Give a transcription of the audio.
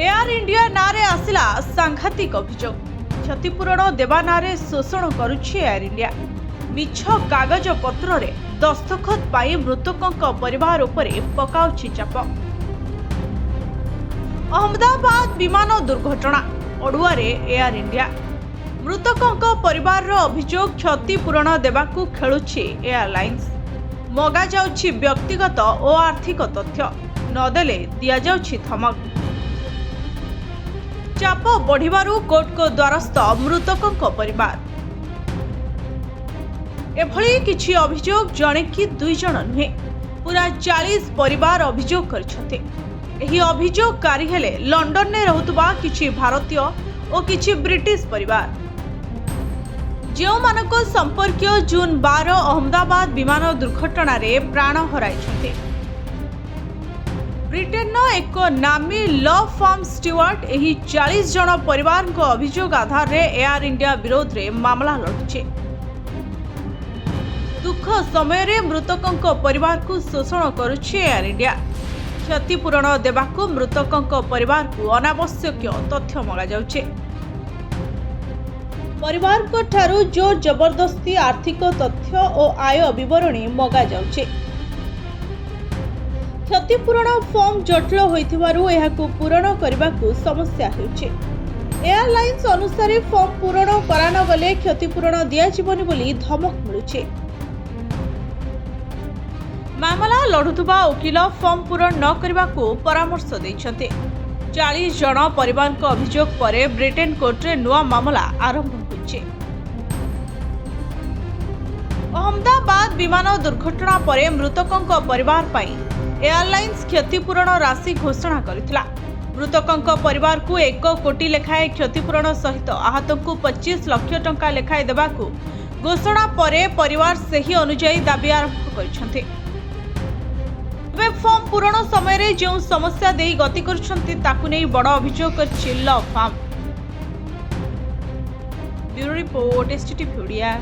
Air India नारे आसिला सांघातिक अभियोग क्षतिपूरण देवा नारे शोषण करुछि एयर इंडिया। मिछ कागज पत्र रे दस्तखत पाई मृतकों परिवार उपरे पकाउछि चाप। अहमदाबाद विमान दुर्घटना अड़ुआरे एयर इंडिया। मृतकों परिवार अभियोग क्षतिपूरण देवाकू खेलुछि एयरलाइंस। मगा जाउछि व्यक्तिगत और आर्थिक तथ्य नदेले दिया जाउछि धमक। चाप बढ़िबारु कोर्ट को द्वारस्थ मृतकों परिवार। एभली किछि अभियोग जणे कि दुई जण नुहे पूरा 40 परिवार अभियोग करछते। एही अभियोगकारी हेले लंडन ने रहुतबा किछि भारतीय और किछि ब्रिटिश परिवार जो मानको संपर्कीय जून 12 अहमदाबाद विमान दुर्घटना रे प्राण हराइछते। ब्रिटेन एक नामी लॉ फर्म स्टुअर्ट एही 40 जन परिवार को अभियोग आधार रे एयर इंडिया विरोध रे मामला लड़ुचे। दुख समय रे मृतकों परिवार को शोषण करुछि एयर इंडिया। क्षतिपूरण देवाकू मृतकों परिवार को अनावश्यक तथ्य मगा जाउछे। परिवार को ठारू जोर जबरदस्ती आर्थिक तथ्य और आय विवरणी मगा जाउछे। क्षतिपूरण फॉर्म जटिल होइथिबारु एहाकू पूरण करबाकू समस्या हेउछे। एयरलाइंस अनुसार फॉर्म पूरण करान गले क्षतिपूरण दिया जीवनी बोली धमक मिलुछे। मामला लढुथबा वकील फॉर्म पूरण न करबाकू परामर्श दैछते। 40 जन परिवार को अभियोग परे ब्रिटेन कोर्ट रे नुआ मामला आरंभ होइछे। अहमदाबाद विमान दुर्घटना परे मृतकों परिवार पाई एयरलाइंस क्षतिपूरण राशि घोषणा करथिला। मृतकों परिवार को 1 कोटी लेखाए क्षतिपूरण सहित आहतों को 25 लाख टंका लेखाए देबाकू घोषणा परे परिवार सही अनुसार दाबी आरंभ करछन्ते। फॉर्म पूरण समय रे जो समस्या देई गति करछन्ते ताकू नै बड़ अभियोग करछि law firm. Bureau report STT media.